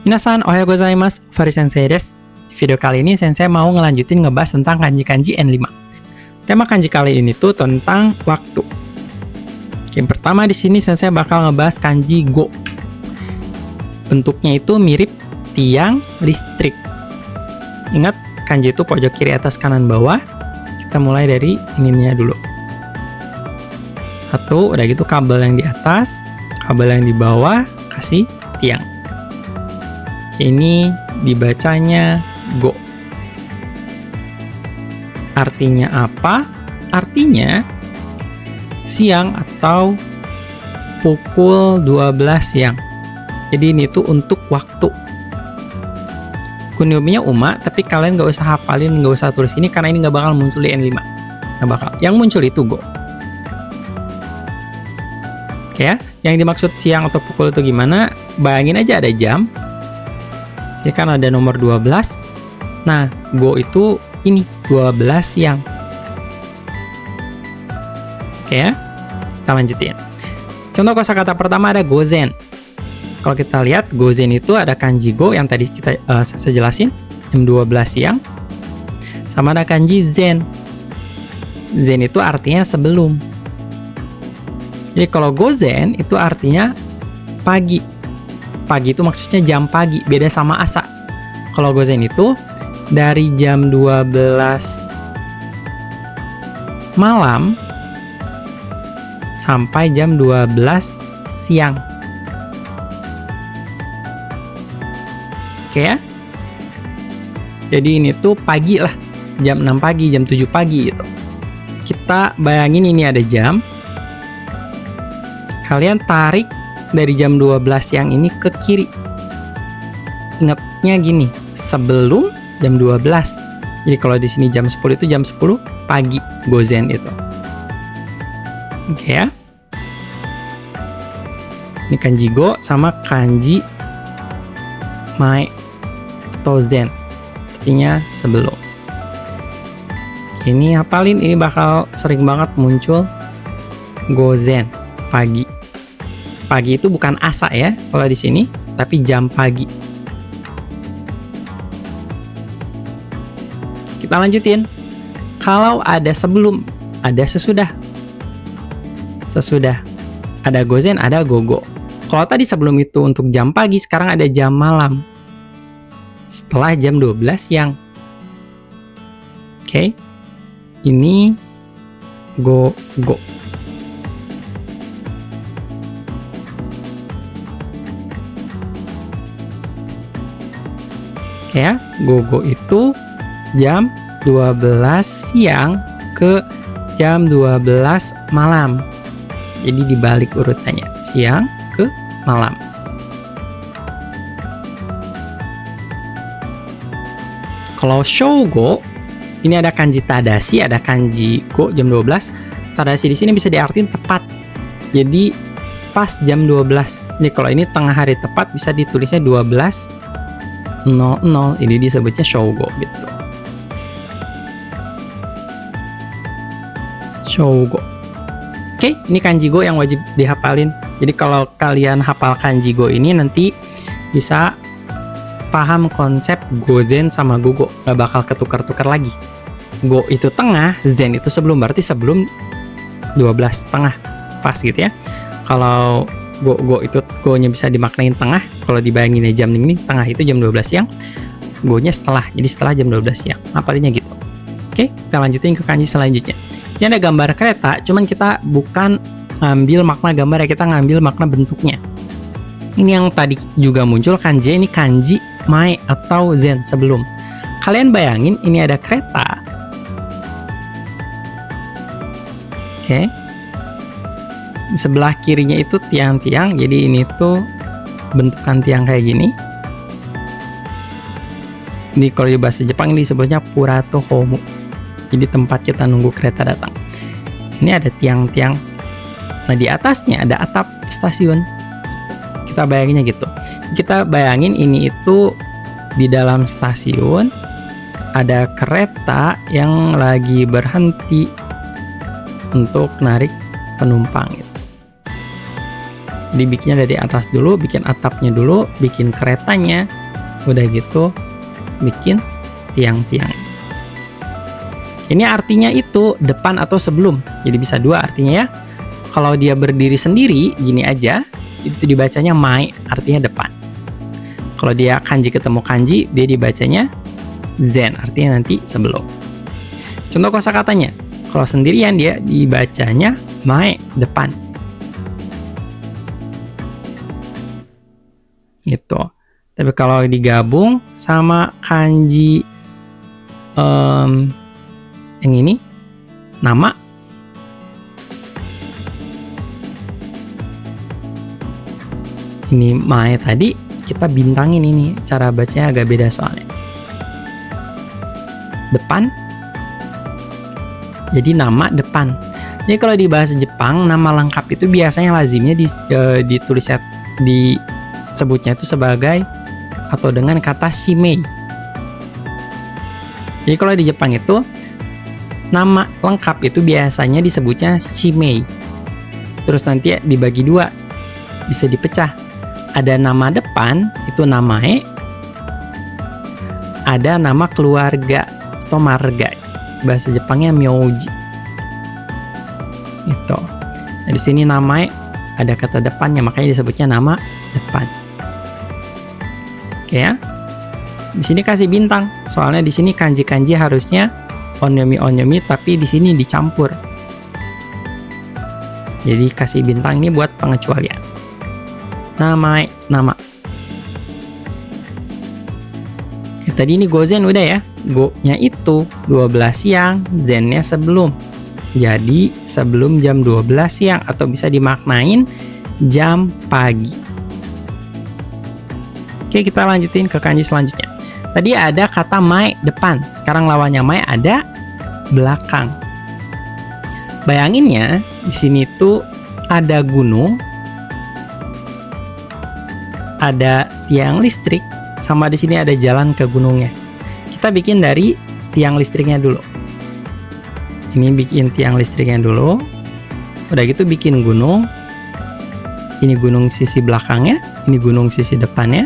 Minasan, ohayo gozaimasu, Fari Sensei desu. Di video kali ini Sensei mau ngelanjutin ngebahas tentang kanji-kanji N5. Tema kanji kali ini tuh tentang waktu. Yang pertama di sini Sensei bakal ngebahas kanji go. Bentuknya itu mirip tiang listrik. Ingat, kanji itu pojok kiri atas kanan bawah. Kita mulai dari ininya dulu. Satu, udah gitu kabel yang di atas, kabel yang di bawah, kasih tiang. Ini dibacanya go. Artinya apa? Artinya siang atau pukul 12 siang. Jadi ini tuh untuk waktu. Kunyominya Uma, tapi kalian gak usah hafalin, gak usah tulis ini karena ini gak bakal muncul di N5. Gak bakal. Yang muncul itu go. Oke ya, yang dimaksud siang atau pukul itu gimana? Bayangin aja ada jam. Sini kan ada nomor 12. Nah, go itu ini 12 siang. Oke ya, kita lanjutin. Contoh kosakata pertama ada gozen. Kalau kita lihat, gozen itu ada kanji go yang tadi saya jelasin, jam 12 siang. Sama ada kanji zen. Zen itu artinya sebelum. Jadi kalau gozen itu artinya pagi. Pagi itu maksudnya jam pagi, beda sama asa. Kalau gozen itu dari jam 12 malam sampai jam 12 siang. Oke ya. Jadi ini tuh pagi lah. Jam 6 pagi, jam 7 pagi gitu. Kita bayangin ini ada jam. Kalian tarik dari jam 12 siang ini ke kiri. Ingatnya gini, sebelum jam 12. Jadi kalau di sini jam 10 itu jam 10 pagi gozen itu. Oke ya. Ini kanji go sama kanji mae tozen, artinya sebelum. Ini hafalin, ini bakal sering banget muncul gozen, pagi. Pagi itu bukan asa ya kalau di sini, tapi jam pagi. Kita lanjutin. Kalau ada sebelum, ada sesudah. Sesudah. Ada gozen, ada gogo. Kalau tadi sebelum itu untuk jam pagi, sekarang ada jam malam. Setelah jam 12 siang. Oke. Ini go. Oke ya, go itu jam 12 siang ke jam 12 malam. Jadi dibalik urutannya, siang ke malam. Kalau shougo, ini ada kanji tadashi, ada kanji go jam 12. Tadashi di sini bisa diartiin tepat. Jadi pas jam 12. Jadi kalau ini tengah hari tepat bisa ditulisnya 12:00. Ini disebutnya shougo gitu. Shougo. Oke, ini kanji go yang wajib dihafalin. Jadi kalau kalian hafal kanji go ini nanti bisa paham konsep gozen sama gogo, gak bakal ketukar-tukar lagi. Go itu tengah, zen itu sebelum, berarti sebelum 12 tengah, pas gitu ya. Kalau go itu go-nya bisa dimaknain tengah, kalau dibayangin jam ini tengah itu jam 12 siang, go-nya setelah, jadi setelah jam 12 siang. Apalinnya gitu. Oke, kita lanjutin ke kanji selanjutnya. Sini ada gambar kereta, cuman kita bukan ngambil makna gambar ya, kita ngambil makna bentuknya. Ini yang tadi juga muncul kanji, ini kanji mae atau zen sebelum. Kalian bayangin ini ada kereta. Oke. Di sebelah kirinya itu tiang-tiang, jadi ini tuh bentukan tiang kayak gini. Ini kalau di bahasa Jepang ini disebutnya purato homu. Jadi tempat kita nunggu kereta datang. Ini ada tiang-tiang. Nah di atasnya ada atap stasiun. Kita bayanginnya gitu. Kita bayangin ini itu di dalam stasiun ada kereta yang lagi berhenti untuk narik penumpang gitu. Dibikinnya dari atas dulu, bikin atapnya dulu, bikin keretanya, udah gitu bikin tiang-tiang. Ini artinya itu depan atau sebelum, jadi bisa dua artinya ya. Kalau dia berdiri sendiri gini aja, itu dibacanya mae, artinya depan. Kalau dia kanji ketemu kanji, dia dibacanya zen, artinya nanti sebelum. Contoh kosakatanya, kalau sendirian dia dibacanya mae, depan. Gitu. Tapi kalau digabung sama kanji yang ini, nama, ini mae tadi, kita bintangin ini. Cara bacanya agak beda soalnya. Depan, jadi nama depan. Jadi kalau di bahasa Jepang, nama lengkap itu biasanya lazimnya ditulisnya, disebutnya itu sebagai atau dengan kata shimei. Jadi kalau di Jepang itu nama lengkap itu biasanya disebutnya shimei. Terus nanti dibagi dua, bisa dipecah. Ada nama depan itu namae, ada nama keluarga atau marga. Bahasa Jepangnya myoji. Itu. Nah, di sini namae ada kata depannya, makanya disebutnya nama depan. Oke ya. Di sini kasih bintang, soalnya di sini kanji-kanji harusnya onyomi, tapi di sini dicampur. Jadi kasih bintang ini buat pengecualian. Namae, nama. Oke, tadi ini gozen udah ya. Go-nya itu 12 siang, zen-nya sebelum. Jadi sebelum jam 12 siang atau bisa dimaknain jam pagi. Oke, kita lanjutin ke kanji selanjutnya. Tadi ada kata mae depan, sekarang lawannya mae ada belakang. Bayanginnya di sini tuh ada gunung, ada tiang listrik, sama di sini ada jalan ke gunungnya. Kita bikin dari tiang listriknya dulu. Ini bikin tiang listriknya dulu. Udah gitu bikin gunung. Ini gunung sisi belakangnya, ini gunung sisi depannya.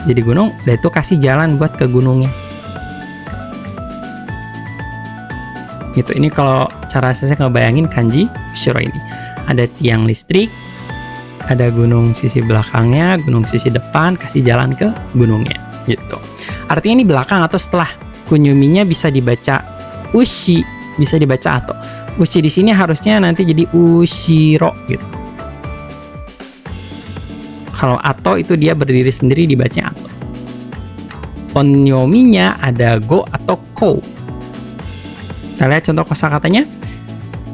Jadi gunung, udah itu kasih jalan buat ke gunungnya. Gitu, ini kalau cara saya ngebayangin kanji ushiro ini. Ada tiang listrik, ada gunung sisi belakangnya, gunung sisi depan, kasih jalan ke gunungnya. Gitu. Artinya ini belakang atau setelah. Kunyuminya bisa dibaca ushi, bisa dibaca atau. Ushi di sini harusnya nanti jadi ushiro gitu. Kalau ato itu dia berdiri sendiri dibacanya ato. Onyominya ada go atau ko. Kita lihat contoh kosakatanya.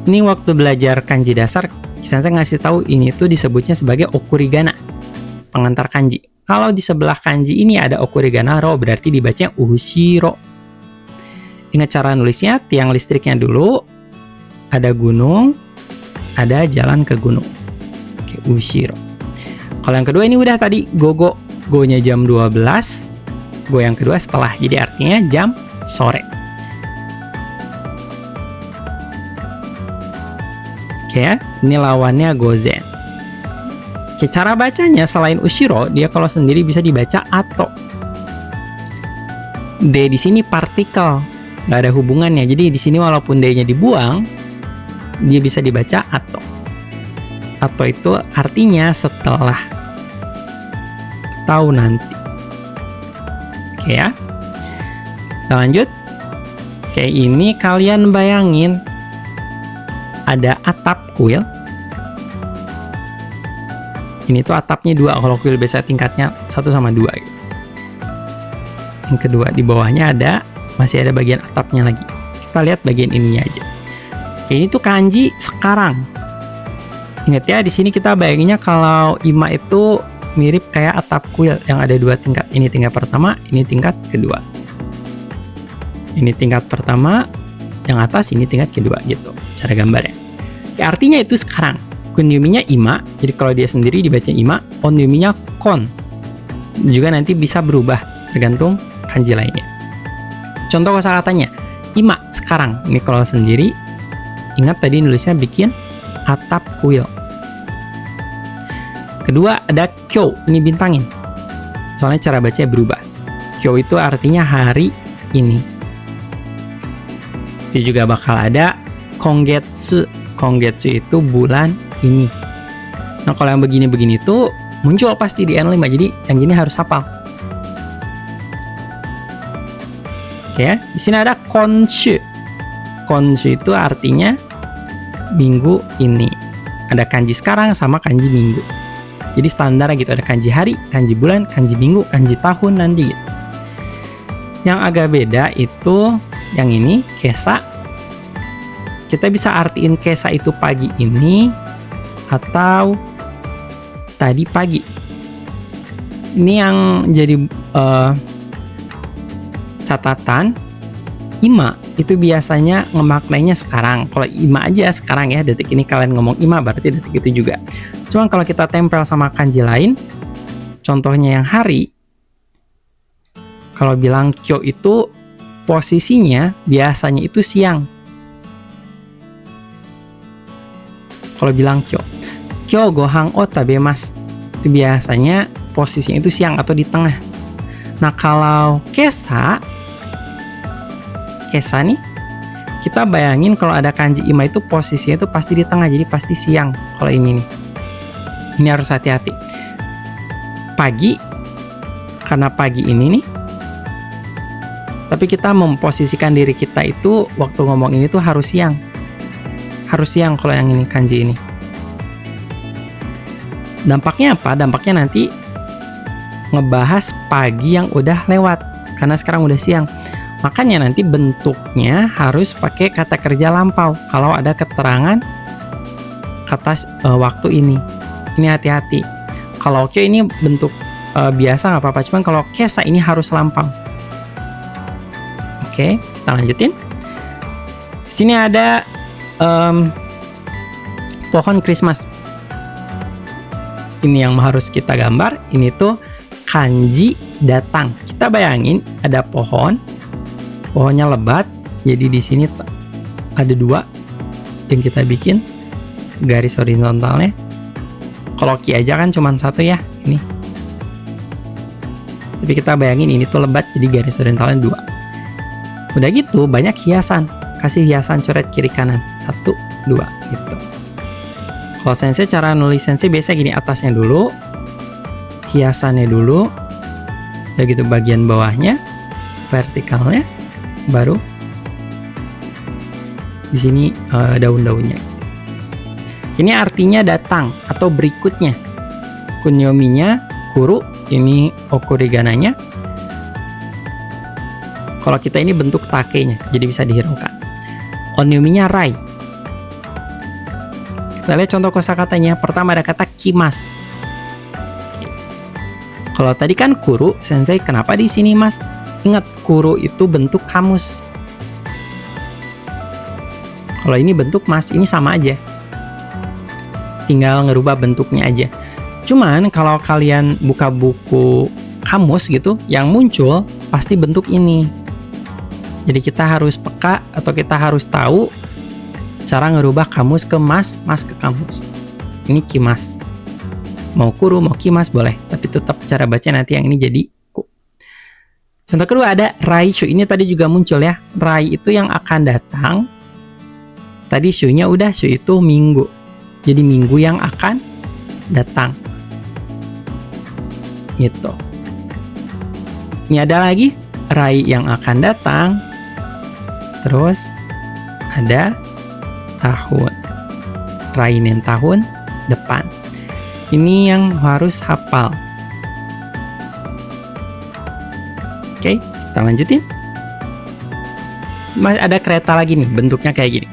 Ini waktu belajar kanji dasar, saya ngasih tahu ini tuh disebutnya sebagai okurigana, pengantar kanji. Kalau di sebelah kanji ini ada okurigana ro, berarti dibacanya ushiro. Ingat cara nulisnya, tiang listriknya dulu, ada gunung, ada jalan ke gunung. Oke, ushiro. Kalau yang kedua ini udah tadi go-nya jam 12, go yang kedua setelah, jadi artinya jam sore. Oke ya, ini lawannya gozen. Oke, cara bacanya selain ushiro, dia kalau sendiri bisa dibaca ato. D di sini partikel, nggak ada hubungannya. Jadi di sini walaupun D-nya dibuang, dia bisa dibaca ato. Atau itu artinya setelah atau nanti. Oke ya. Kita lanjut. Oke, ini kalian bayangin ada atap kuil. Ini tuh atapnya 2, kalau kuil biasa tingkatnya 1 sama 2 gitu. Yang kedua di bawahnya masih ada bagian atapnya lagi. Kita lihat bagian ininya aja. Oke, ini tuh kanji sekarang. Ingat ya, di sini kita bayanginnya kalau ima itu mirip kayak atap kuil yang ada 2 tingkat. Ini tingkat pertama, ini tingkat kedua. Ini tingkat pertama, yang atas ini tingkat kedua gitu. Cara gambarnya. Ya, artinya itu sekarang. Kunyuminya ima, jadi kalau dia sendiri dibaca ima, onyuminya kon. Juga nanti bisa berubah tergantung kanji lainnya. Contoh kosakatanya, ima sekarang. Ini kalau sendiri, ingat tadi nulisnya bikin atap kuil. Kedua ada kyo, ini bintangin. Soalnya cara baca berubah. Kyo itu artinya hari ini. Itu juga bakal ada kongetsu. Kongetsu itu bulan ini. Nah, kalau yang begini-begini tuh muncul pasti di N5. Jadi yang gini harus hafal. Oke, di sini ada konshu. Konshu itu artinya minggu ini. Ada kanji sekarang sama kanji minggu. Jadi standar gitu, ada kanji hari, kanji bulan, kanji minggu, kanji tahun nanti gitu. Yang agak beda itu yang ini kesa. Kita bisa artiin kesa itu pagi ini atau tadi pagi. Ini yang jadi catatan. Ima itu biasanya ngemaknainya sekarang. Kalau ima aja sekarang ya, detik ini kalian ngomong ima berarti detik itu juga. Cuma kalau kita tempel sama kanji lain, contohnya yang hari, kalau bilang kyo itu posisinya biasanya itu siang. Kalau bilang kyo gohang o tabemasu, itu biasanya posisinya itu siang atau di tengah. Nah, kalau kesa nih, kita bayangin kalau ada kanji ima itu posisinya itu pasti di tengah, jadi pasti siang. Kalau ini nih, ini harus hati-hati. Pagi, karena pagi ini nih, tapi kita memposisikan diri kita itu waktu ngomong ini tuh harus siang. Harus siang kalau yang ini, kanji ini. Dampaknya apa? Dampaknya nanti ngebahas pagi yang udah lewat, karena sekarang udah siang. Makanya nanti bentuknya harus pakai kata kerja lampau kalau ada keterangan kata waktu ini. Ini hati-hati. Kalau kyo ini bentuk biasa nggak apa-apa, cuman kalau kesa ini harus lampau. Oke, kita lanjutin. Sini ada pohon Christmas. Ini yang harus kita gambar. Ini tuh kanji datang. Kita bayangin ada pohonnya lebat. Jadi di sini ada 2 yang kita bikin garis horizontalnya. Kalau ki aja kan cuma 1 ya, ini. Tapi kita bayangin ini tuh lebat, jadi garis horizontalnya 2. Udah gitu banyak hiasan. Kasih hiasan coret kiri kanan 1, 2 gitu. Kalau sensei cara nulis sensei biasa gini, atasnya dulu, hiasannya dulu, udah gitu bagian bawahnya, vertikalnya, baru di sini daun-daunnya. Ini artinya datang atau berikutnya. Kunyominya kuru, ini okurigananya. Kalau kita ini bentuk takenya, jadi bisa dihiraukan. Onyominya rai. Kita lihat contoh kosakatanya. Pertama ada kata kimas. Kalau tadi kan kuru, sensei kenapa di sini mas? Ingat, kuru itu bentuk kamus. Kalau ini bentuk mas, ini sama aja. Tinggal ngerubah bentuknya aja. Cuman kalau kalian buka buku kamus gitu, yang muncul pasti bentuk ini. Jadi kita harus peka atau kita harus tahu cara ngerubah kamus ke mas ke kamus. Ini kimas. Mau kuru, mau kimas boleh, tapi tetap cara baca nanti yang ini jadi ku. Contoh kedua ada rai shu. Ini tadi juga muncul ya. Rai itu yang akan datang. Tadi shu-nya udah, shu itu minggu. Jadi minggu yang akan datang. Gitu. Ini ada lagi rai yang akan datang. Terus ada tahun. Rainin tahun depan. Ini yang harus hafal. Oke, kita lanjutin. Masih ada kereta lagi nih, bentuknya kayak gini.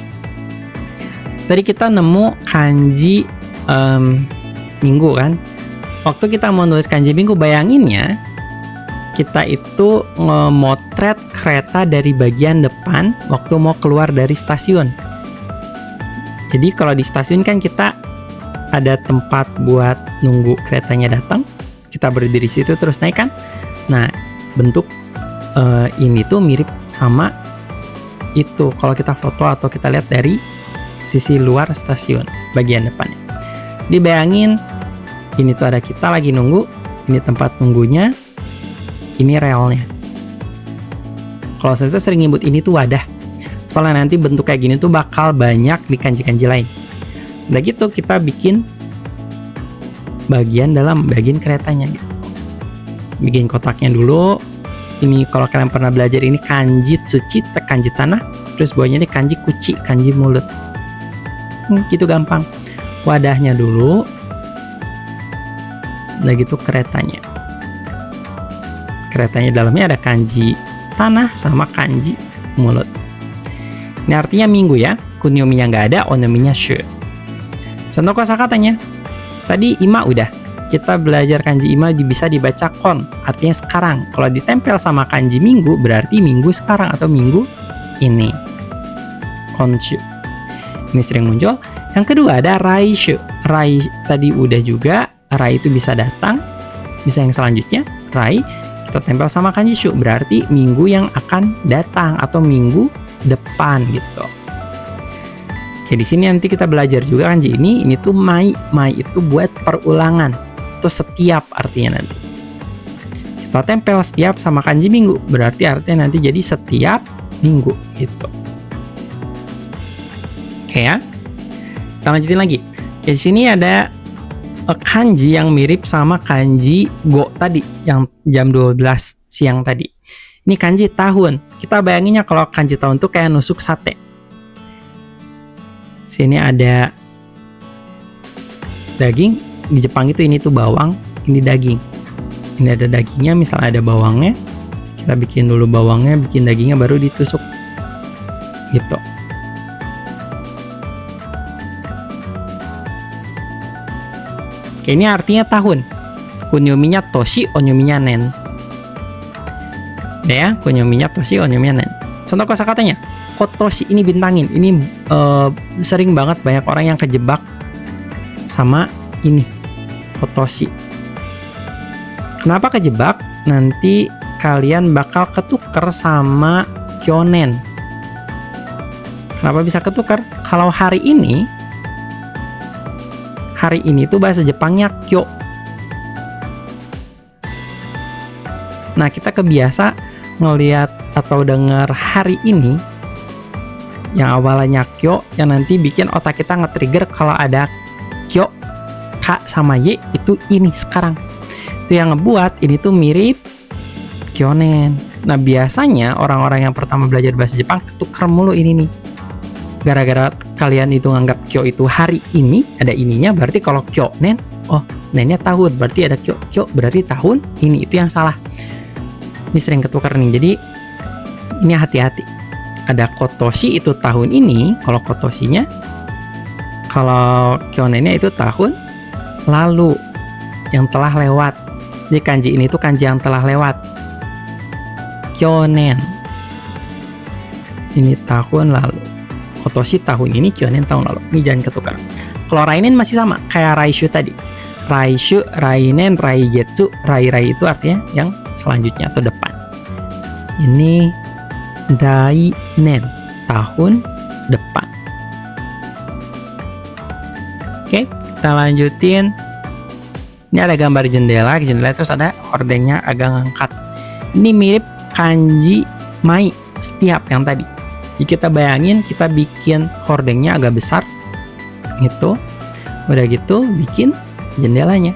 Tadi kita nemu kanji minggu kan. Waktu kita mau nulis kanji minggu, bayanginnya kita itu ngemotret kereta dari bagian depan waktu mau keluar dari stasiun. Jadi kalau di stasiun kan kita ada tempat buat nunggu keretanya datang, kita berdiri situ terus naik kan. Nah, bentuk ini tuh mirip sama itu kalau kita foto atau kita lihat dari sisi luar stasiun bagian depannya. Dibayangin Ini tuh ada kita lagi nunggu, ini tempat nunggunya, ini relnya. Kalau saya sering nyebut ini tuh wadah. Soalnya nanti bentuk kayak gini tuh bakal banyak di kanji-kanji lain. Udah gitu kita bikin bagian dalam bagian keretanya gitu. Bikin kotaknya dulu. Ini kalau kalian pernah belajar ini kanji tsuchi, kanji tanah, terus bawahnya ini kanji kuchi, kanji mulut. Gitu gampang. Wadahnya dulu. Udah gitu keretanya. Keretanya dalamnya ada kanji tanah sama kanji mulut. Ini artinya minggu ya. Kunyominya nggak ada, onominya shu. Contoh kosakatanya. Tadi ima udah. Kita belajar kanji ima bisa dibaca kon. Artinya sekarang. Kalau ditempel sama kanji minggu, berarti minggu sekarang atau minggu ini. Konshu. Ini sering muncul. Yang kedua ada raishu. Rai tadi udah juga. Rai itu bisa datang. Bisa yang selanjutnya. Rai. Kita tempel sama kanji shu. Berarti minggu yang akan datang. Atau minggu depan gitu. Oke, di sini nanti kita belajar juga kanji ini. Ini tuh mai. Mai itu buat perulangan. Itu setiap artinya nanti. Kita tempel setiap sama kanji minggu. Berarti artinya nanti jadi setiap minggu gitu. Oke ya. Kita lanjutin lagi. Oke, di sini ada kanji yang mirip sama kanji go tadi yang jam 12 siang tadi. Ini kanji tahun. Kita bayanginnya kalau kanji tahun tuh kayak nusuk sate. Sini ada daging. Di Jepang itu ini tuh bawang, ini daging. Ini ada dagingnya, misalnya ada bawangnya. Kita bikin dulu bawangnya, bikin dagingnya baru ditusuk. Gitu. Oke, ini artinya tahun. Kunyominya toshi, onyominya nen. Udah ya, kunyominya toshi, onyominya nen. Contoh kosakatanya, kotoshi ini bintangin. Ini sering banget banyak orang yang kejebak sama ini, kotoshi. Kenapa kejebak? Nanti kalian bakal ketukar sama kyonen. Kenapa bisa ketukar? Kalau hari ini tuh bahasa Jepangnya kyo. Nah, kita kebiasa ngelihat atau dengar hari ini yang awalnya kyo, yang nanti bikin otak kita nge-trigger kalau ada kyo, K sama Y itu ini sekarang. Itu yang ngebuat ini tuh mirip kyonen. Nah, biasanya orang-orang yang pertama belajar bahasa Jepang ketukar mulu ini nih. Gara-gara kalian itu nganggap kyo itu hari ini, ada ininya, berarti kalau kyonen, oh, nennya tahun, berarti ada kyo berarti tahun ini. Itu yang salah. Ini sering ketukar nih. Jadi ini hati-hati. Ada kotoshi itu tahun ini, kalau kotoshinya, kalau kyonennya itu tahun lalu yang telah lewat. Jadi kanji ini tuh kanji yang telah lewat. Kyonen. Ini tahun lalu. Kotoshi tahun ini, kyonen tahun lalu. Ini jangan ketukar. Kalau rainen masih sama, kayak raishu tadi. Raishu, rainen, raigetsu. Rai itu artinya yang selanjutnya atau depan. Ini dainen, tahun depan. Oke, kita lanjutin. Ini ada gambar jendela terus ada hordengnya agak ngangkat. Ini mirip kanji mai setiap yang tadi. Jadi kita bayangin kita bikin hordengnya agak besar gitu. Udah gitu bikin jendelanya.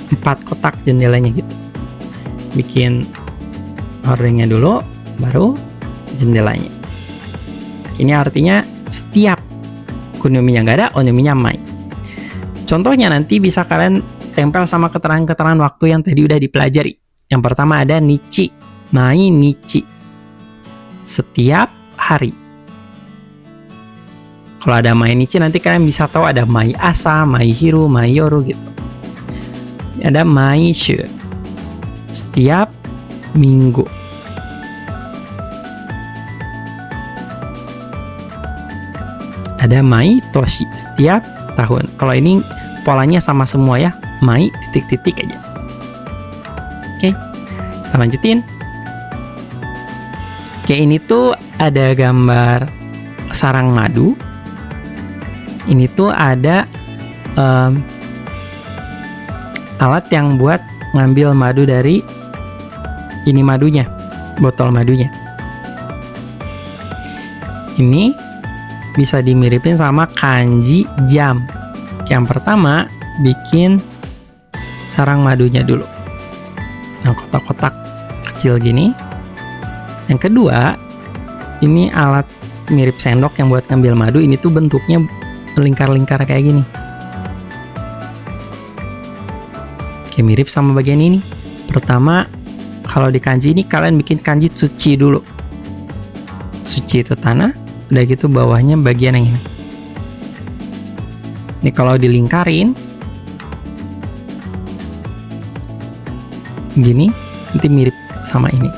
4 kotak jendelanya gitu. Bikin hordengnya dulu, baru jendelanya. Ini artinya setiap. Kunominya nggak ada, onominya mai. Contohnya nanti bisa kalian tempel sama keterangan-keterangan waktu yang tadi udah dipelajari. Yang pertama ada nichi, mai nichi. Setiap hari. Kalau ada mai nichi nanti kalian bisa tahu ada mai asa, mai hiru, mai yoru gitu. Ada mai shu. Setiap minggu. Ada mai toshi, setiap tahun. Kalau ini polanya sama semua ya, mai titik-titik aja. Oke, kita lanjutin. Oke, ini tuh ada gambar sarang madu. Ini tuh ada alat yang buat ngambil madu dari ini madunya, botol madunya. Ini bisa dimiripin sama kanji jam. Yang pertama, bikin sarang madunya dulu. Yang kotak-kotak kecil gini. Yang kedua, ini alat mirip sendok yang buat ngambil madu. Ini tuh bentuknya lingkar-lingkar kayak gini. Oke, mirip sama bagian ini. Pertama, kalau di kanji ini kalian bikin kanji tsuchi dulu. Tsuchi itu tanah, udah gitu bawahnya bagian yang ini. Ini kalau dilingkarin gini, nanti mirip sama ini.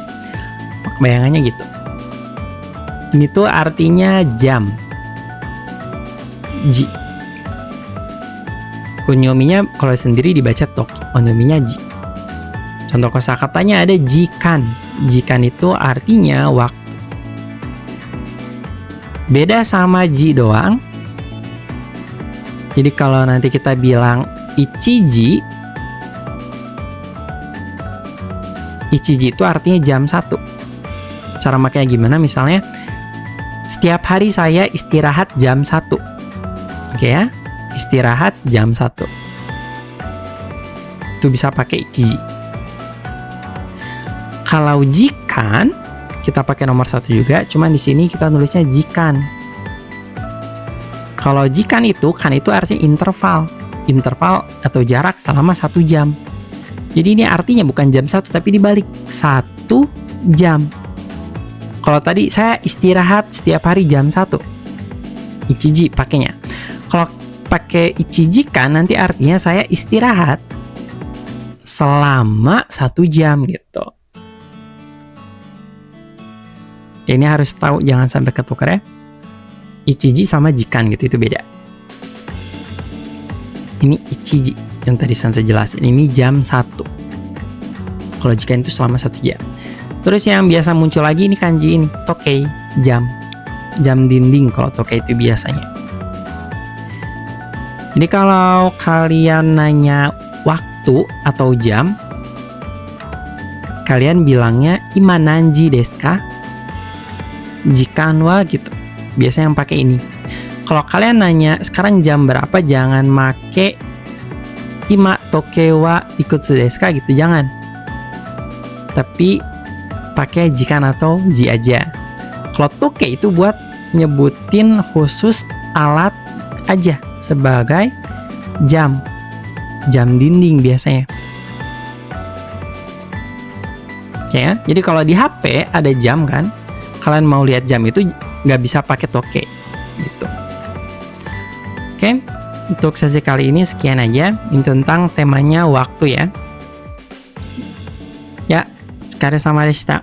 Bayangannya gitu. Ini tuh artinya jam. Ji. Onyominya kalau sendiri dibaca toki, onyominya ji. Contoh kosakatanya ada jikan. Jikan itu artinya waktu. Beda sama ji doang. Jadi kalau nanti kita bilang ichiji, ichiji itu artinya jam 1. Cara makanya gimana? Misalnya, setiap hari saya istirahat jam 1. Oke ya? Istirahat jam 1. Itu bisa pakai ichiji. Kalau jikan, kita pakai nomor 1 juga, cuman di sini kita nulisnya jikan. Kalau jikan itu, kan itu artinya interval. Interval atau jarak selama 1 jam. Jadi ini artinya bukan jam 1, tapi dibalik 1 jam. Kalau tadi saya istirahat setiap hari jam 1. Ichiji pakainya. Kalau pakai ichiji kan nanti artinya saya istirahat selama 1 jam gitu. Ini harus tahu, jangan sampai ketukar ya. Ichiji sama jikan gitu, itu beda. Ini ichiji yang tadi saya jelasin, ini jam 1. Kalau jikan itu selama 1 jam. Terus yang biasa muncul lagi ini kanji ini, tokei, jam. Jam dinding kalau tokei itu biasanya. Jadi kalau kalian nanya waktu atau jam, kalian bilangnya ima nanji desu ka? Jikan wa gitu. Biasanya yang pakai ini. Kalau kalian nanya sekarang jam berapa, jangan make ima toke wa ikutsu desu ka gitu, jangan. Tapi pakai jikan atau ji aja. Kalau toke itu buat nyebutin khusus alat aja sebagai jam. Jam dinding biasanya. Ya, jadi kalau di HP ada jam kan, kalian mau lihat jam itu nggak bisa pakai toke gitu. Oke, untuk sesi kali ini sekian aja. Ini tentang temanya waktu ya. Ya, sekali sama deshita.